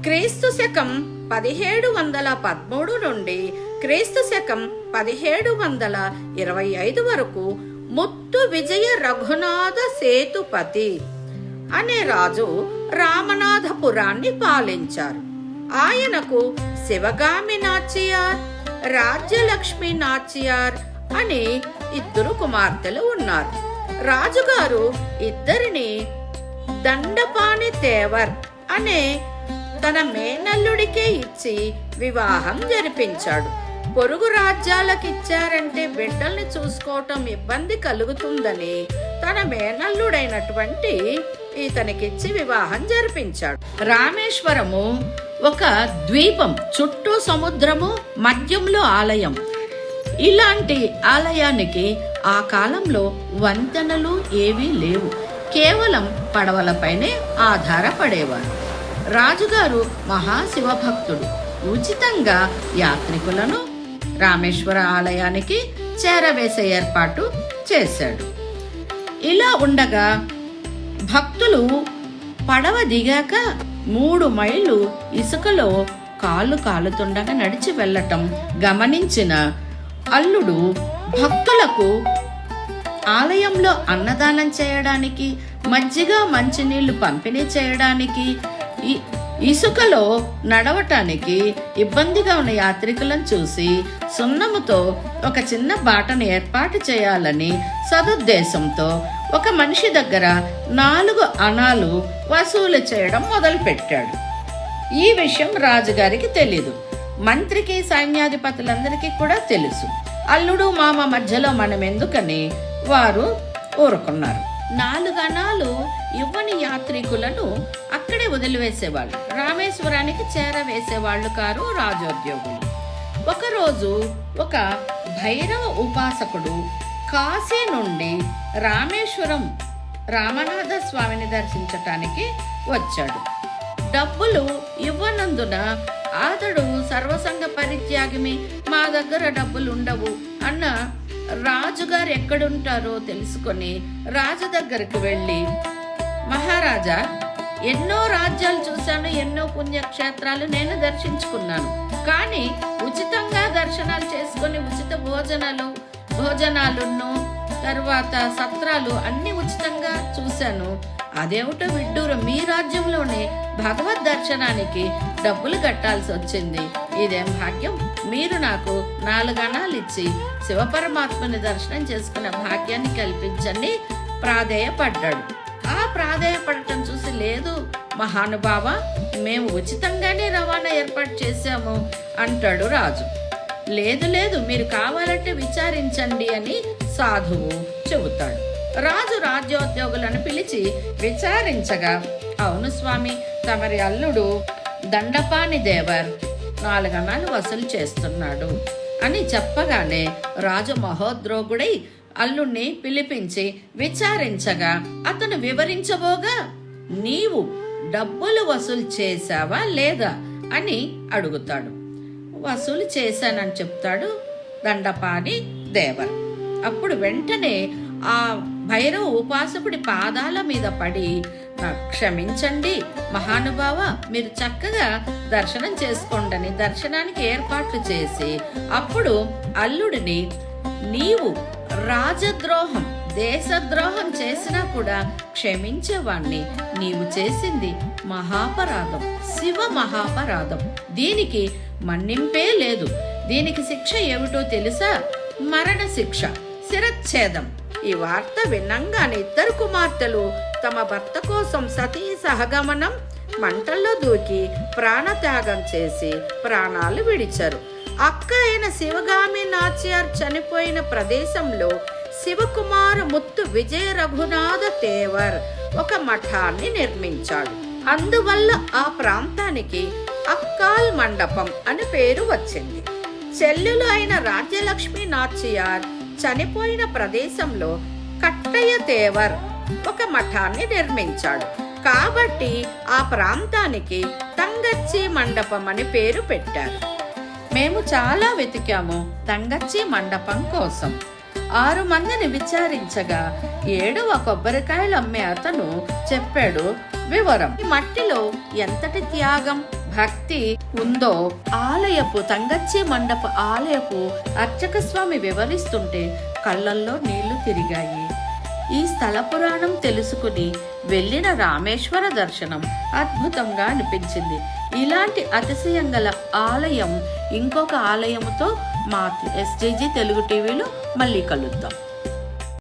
క్రీస్తు శకం 1713 నుండి క్రీస్తు శకం 1725 వరకు ముత్తు విజయ రఘునాథ సేతుపతి అనే రాజు రామనాథపురాన్ని పాలించారు. ఆయనకు శివగామి నాచియార్, రాజ్యలక్ష్మి నాచియార్ అనే ఇద్దరు కుమార్తెలు ఉన్నారు. రాజుగారు ఇద్దరిని దండపాణి తేవర్ అనే తన మేనల్లుడికే ఇచ్చి వివాహం జరిపించాడు. పొరుగు రాజ్యాలకిచ్చారంటే బిడ్డల్ని చూసుకోవటం ఇబ్బంది కలుగుతుందని తన మేనల్లుడైనటువంటి ఇతనికిచ్చి వివాహం జరిపించాడు. రామేశ్వరము ఒక ద్వీపం, చుట్టూ సముద్రము, మధ్యంలో ఆలయం. ఇలాంటి ఆలయానికి ఆ కాలంలో వంతెనలు ఏవీ లేవు, కేవలం పడవలపైనే ఆధారపడేవారు. రాజుగారు మహాశివభక్తుడు. ఉచితంగా యాత్రికులను రామేశ్వర ఆలయానికి చేరవేసే ఏర్పాటు చేశాడు. ఇలా ఉండగా భక్తులు పడవ దిగాక 3 మైళ్ళు ఇసుకలో కాళ్ళు కాలుతుండగా నడిచి వెళ్ళటం గమనించిన అల్లుడు భక్తులకు ఆలయంలో అన్నదానం చేయడానికి, మజ్జిగ మంచినీళ్లు పంపిణీ చేయడానికి, ఇసుకలో నడవటానికి ఇబ్బందిగా ఉన్న యాత్రికులను చూసి సున్నముతో ఒక చిన్న బాటను ఏర్పాటు చేయాలని సదుద్దేశంతో ఒక మనిషి దగ్గర 4 అణాలు వసూలు చేయడం మొదలుపెట్టాడు. ఈ విషయం రాజుగారికి తెలీదు. మంత్రికి, సైన్యాధిపతులందరికీ కూడా తెలుసు. అల్లుడు మామ మధ్యలో మనం ఎందుకని వారు ఊరుకున్నారు. 4 అణాలు ఇవ్వని యాత్రికులను అక్కడే వదిలివేసేవాళ్ళు. రామేశ్వరానికి చేరవేసేవాళ్ళు కారు రాజోద్యోగులు. ఒకరోజు ఒక భైరవ ఉపాసకుడు కాశీ నుండి రామేశ్వరం రామనాథ స్వామిని దర్శించటానికి వచ్చాడు. డబ్బులు ఇవ్వనందున అతడు సర్వసంగ పరిత్యాగిమి, మా దగ్గర డబ్బులు ఉండవు అన్న రాజుగారు ఎక్కడుంటారో తెలుసుకొని రాజు దగ్గరికి వెళ్ళి, మహారాజా, ఎన్నో రాజ్యాలు చూశాను, ఎన్నో పుణ్యక్షేత్రాలు నేను దర్శించుకున్నాను, కానీ ఉచితంగా దర్శనాలు చేసుకొని ఉచిత భోజనాలను తర్వాత సత్రాలు అన్ని ఉచితంగా చూశాను. అదేమిటో విడ్డూరం, మీ రాజ్యంలోనే భగవద్ దర్శనానికి డబ్బులు కట్టాల్సి వచ్చింది. ఇదేం భాగ్యం, మీరు నాకు 4 అణాలు ఇచ్చి శివపరమాత్మని దర్శనం చేసుకునే భాగ్యాన్ని కల్పించండి ప్రాధేయపడ్డాడు. ఆ ప్రాధేయపడటం చూసి, లేదు మహానుభావ, మేము ఉచితంగానే రవాణా ఏర్పాటు చేశాము అంటాడు రాజు. లేదు, మీరు కావాలంటే విచారించండి అని సాధువు చెబుతాడు. రాజు రాజ్యోద్యోగులను పిలిచి విచారించగా, అవును స్వామి, తమరి అల్లుడు దండపాణి దేవర్ 4 అణాలు వసూలు చేస్తున్నాడు అని చెప్పగానే రాజు మహోద్రోగుడై అల్లుణ్ణి పిలిపించి విచారించగా అతను వివరించబోగా, నీవు డబ్బులు వసూలు చేశావా లేదా అని అడుగుతాడు. వసూలు చేశానని చెప్తాడు దండపాణి దేవర్. అప్పుడు వెంటనే ఆ భైరవ ఉపాసకుడి పాదాల మీద పడి, క్షమించండి మహానుభావ, మీరు చక్కగా దర్శనం చేసుకోండి దర్శనానికి ఏర్పాట్లు చేసి, అప్పుడు అల్లుడిని, నీవు రాజద్రోహం, దేశద్రోహం చేసినా కూడా క్షమించేవాణ్ణి, నీవు చేసింది మహాపరాధం, శివ మహాపరాధం, దీనికి మన్నింపే లేదు, దీనికి శిక్ష ఏమిటో తెలుసా? మరణ శిక్ష, శిరచ్ఛేదం. ఈ వార్త విన్నంగానే 2 కుమార్తెలు తమ భర్త కోసం సతీ సహగమనం మంటల్లో దూకి ప్రాణత్యాగం చేసి ప్రాణాలు విడిచారు. అక్క అయిన శివగామి నాచియార్ చనిపోయిన ప్రదేశంలో శివకుమార ముత్తు విజయ రఘునాథ తేవర్ ఒక మఠాన్ని నిర్మించాడు. అందువల్ల ఆ ప్రాంతానికి అక్కాల్ మండపం అని పేరు వచ్చింది. చెల్లెలు అయిన రాజ్యలక్ష్మి నాచియార్ చనిపోయిన ప్రదేశంలో కట్టయ్య తేవర్ ఒక మఠాన్ని నిర్మించాడు. కాబట్టి ఆ ప్రాంతానికి తంగచ్చి మండపం అని పేరు పెట్టారు. మేము చాలా వెతికాము తంగచ్చి మండపం కోసం. 6 మందిని విచారించగా 7వ కొబ్బరికాయలు అమ్మే అతను చెప్పాడు వివరం. ఈ మట్టిలో ఎంతటి త్యాగం, భక్తి ఉందో ఆలయపు తంగచ్చి మండప ఆలయపు అర్చక స్వామి వివరిస్తుంటే కళ్ళల్లో నీళ్లు తిరిగాయి. ఈ స్థల పురాణం తెలుసుకుని వెళ్ళిన రామేశ్వర దర్శనం అద్భుతంగా అనిపించింది. ఇలాంటి అతిశయం గల ఆలయం ఇంకొక ఆలయముతో మా SJG తెలుగు టీవీలో మళ్ళీ కలుద్దాం.